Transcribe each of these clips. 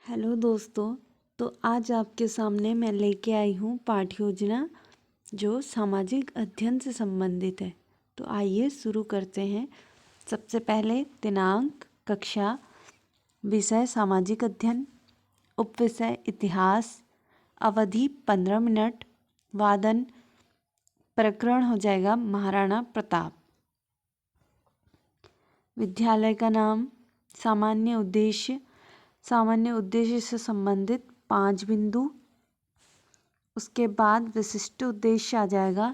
Hello दोस्तों। तो आज आपके सामने मैं लेके आई हूँ पाठ्य योजना जो सामाजिक अध्ययन से संबंधित है। तो आइए शुरू करते हैं। सबसे पहले दिनांक, कक्षा, विषय सामाजिक अध्ययन, उपविषय इतिहास, अवधि 15 मिनट, वादन, प्रकरण हो जाएगा महाराणा प्रताप। विद्यालय का नाम, सामान्य उद्देश्य से संबंधित 5 बिंदु। उसके बाद विशिष्ट उद्देश्य आ जाएगा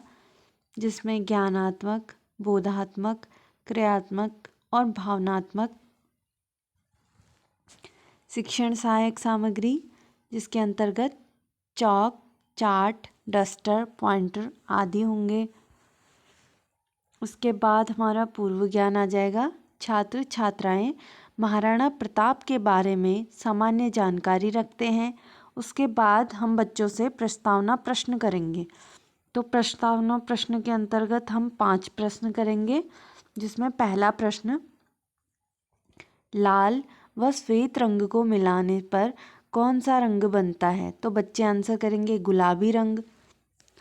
जिसमें ज्ञानात्मक, बोधात्मक, क्रियात्मक और भावनात्मक। शिक्षण सहायक सामग्री जिसके अंतर्गत चौक, चार्ट, डस्टर, पॉइंटर आदि होंगे। उसके बाद हमारा पूर्व ज्ञान आ जाएगा। छात्र छात्राएं महाराणा प्रताप के बारे में सामान्य जानकारी रखते हैं। उसके बाद हम बच्चों से प्रस्तावना प्रश्न करेंगे। तो प्रस्तावना प्रश्न के अंतर्गत हम 5 प्रश्न करेंगे, जिसमें पहला प्रश्न, लाल व श्वेत रंग को मिलाने पर कौन सा रंग बनता है? तो बच्चे आंसर करेंगे गुलाबी रंग।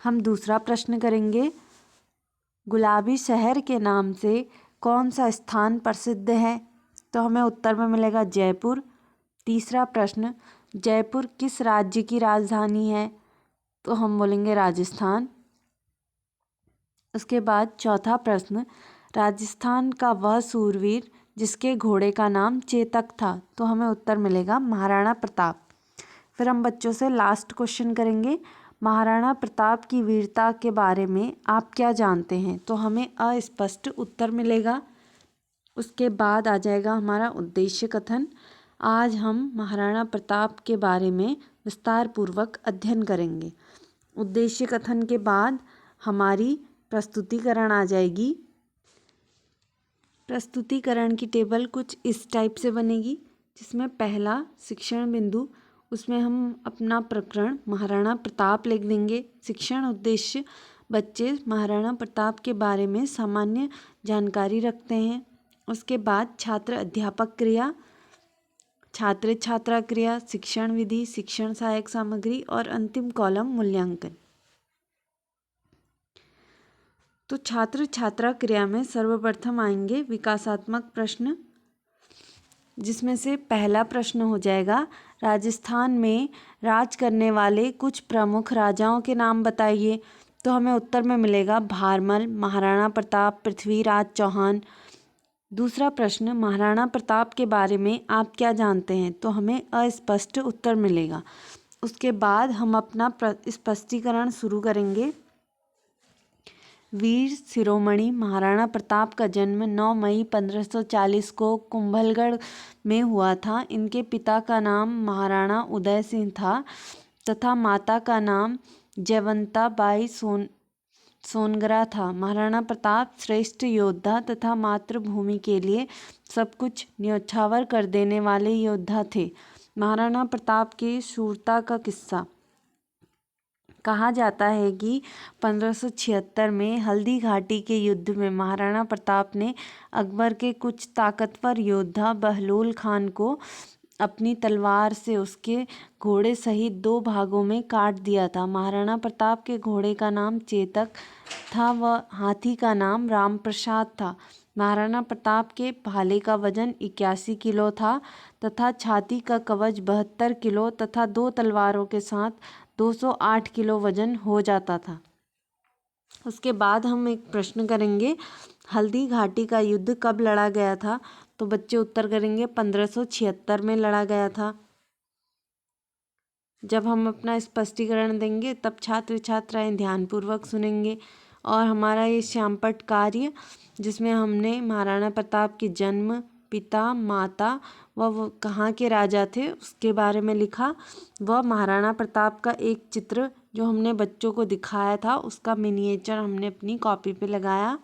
हम दूसरा प्रश्न करेंगे, गुलाबी शहर के नाम से कौन सा स्थान प्रसिद्ध है? तो हमें उत्तर में मिलेगा जयपुर। तीसरा प्रश्न, जयपुर किस राज्य की राजधानी है? तो हम बोलेंगे राजस्थान। उसके बाद चौथा प्रश्न, राजस्थान का वह सूरवीर जिसके घोड़े का नाम चेतक था। तो हमें उत्तर मिलेगा महाराणा प्रताप। फिर हम बच्चों से लास्ट क्वेश्चन करेंगे, महाराणा प्रताप की वीरता के बारे में आप क्या जानते हैं? तो हमें अस्पष्ट उत्तर मिलेगा। उसके बाद आ जाएगा हमारा उद्देश्य कथन। आज हम महाराणा प्रताप के बारे में विस्तार पूर्वक अध्ययन करेंगे। उद्देश्य कथन के बाद हमारी प्रस्तुतिकरण आ जाएगी। प्रस्तुतिकरण की टेबल कुछ इस टाइप से बनेगी, जिसमें पहला शिक्षण बिंदु, उसमें हम अपना प्रकरण महाराणा प्रताप लिख देंगे। शिक्षण उद्देश्य, बच्चे महाराणा प्रताप के बारे में सामान्य जानकारी रखते हैं। उसके बाद छात्र अध्यापक क्रिया, छात्र छात्रा क्रिया, शिक्षण विधि, शिक्षण सहायक सामग्री और अंतिम कॉलम मूल्यांकन। तो छात्र छात्रा क्रिया में सर्वप्रथम आएंगे विकासात्मक प्रश्न, जिसमें से पहला प्रश्न हो जाएगा, राजस्थान में राज करने वाले कुछ प्रमुख राजाओं के नाम बताइए। तो हमें उत्तर में मिलेगा भारमल, महाराणा प्रताप, पृथ्वीराज चौहान। दूसरा प्रश्न, महाराणा प्रताप के बारे में आप क्या जानते हैं? तो हमें अस्पष्ट उत्तर मिलेगा। उसके बाद हम अपना स्पष्टीकरण शुरू करेंगे। वीर शिरोमणि महाराणा प्रताप का जन्म 9 मई 1540 को कुंभलगढ़ में हुआ था। इनके पिता का नाम महाराणा उदय सिंह था तथा माता का नाम जयवंता बाई सोनगरा था। महाराणा प्रताप श्रेष्ठ योद्धा तथा मातृभूमि के लिए सब कुछ न्यौछावर कर देने वाले योद्धा थे। महाराणा प्रताप की शूरता का किस्सा, कहा जाता है कि 1576 में हल्दी घाटी के युद्ध में महाराणा प्रताप ने अकबर के कुछ ताकतवर योद्धा बहलोल खान को अपनी तलवार से उसके घोड़े सहित 2 भागों में काट दिया था। महाराणा प्रताप के घोड़े का नाम चेतक था व हाथी का नाम रामप्रसाद था। महाराणा प्रताप के भाले का वजन 81 किलो था तथा छाती का कवच 72 किलो तथा 2 तलवारों के साथ 208 किलो वजन हो जाता था। उसके बाद हम एक प्रश्न करेंगे, हल्दी घाटी का युद्ध कब लड़ा गया था? तो बच्चे उत्तर करेंगे 1576 में लड़ा गया था। जब हम अपना स्पष्टीकरण देंगे तब छात्र छात्राएं ध्यानपूर्वक सुनेंगे। और हमारा ये श्यामपट्ट कार्य, जिसमें हमने महाराणा प्रताप के जन्म, पिता, माता व वो कहाँ के राजा थे उसके बारे में लिखा। वह महाराणा प्रताप का एक चित्र जो हमने बच्चों को दिखाया था, उसका मिनिएचर हमने अपनी कॉपी पे लगाया।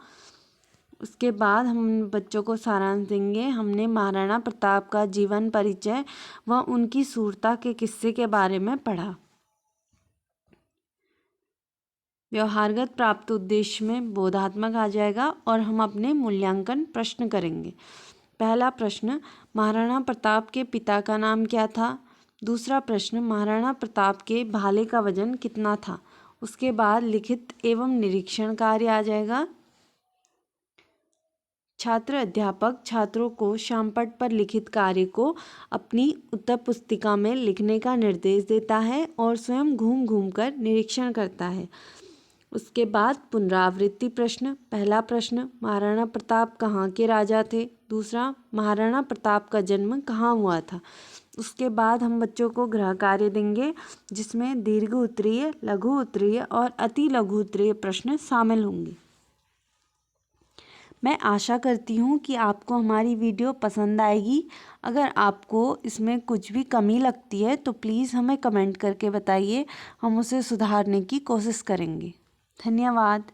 उसके बाद हम बच्चों को सारांश देंगे। हमने महाराणा प्रताप का जीवन परिचय व उनकी शूरता के किस्से के बारे में पढ़ा। व्यवहारगत प्राप्त उद्देश्य में बोधात्मक आ जाएगा और हम अपने मूल्यांकन प्रश्न करेंगे। पहला प्रश्न, महाराणा प्रताप के पिता का नाम क्या था? दूसरा प्रश्न, महाराणा प्रताप के भाले का वजन कितना था। उसके बाद लिखित एवं निरीक्षण कार्य आ जाएगा। छात्र अध्यापक छात्रों को श्यामपट्ट पर लिखित कार्य को अपनी उत्तर पुस्तिका में लिखने का निर्देश देता है और स्वयं घूम घूम कर निरीक्षण करता है। उसके बाद पुनरावृत्ति प्रश्न। पहला प्रश्न, महाराणा प्रताप कहाँ के राजा थे। दूसरा, महाराणा प्रताप का जन्म कहाँ हुआ था। उसके बाद हम बच्चों को गृह कार्य देंगे जिसमें दीर्घ उत्तरीय, लघु उत्तरीय और अति लघु उत्तरीय प्रश्न शामिल होंगे। मैं आशा करती हूँ कि आपको हमारी वीडियो पसंद आएगी। अगर आपको इसमें कुछ भी कमी लगती है तो प्लीज़ हमें कमेंट करके बताइए, हम उसे सुधारने की कोशिश करेंगे। धन्यवाद।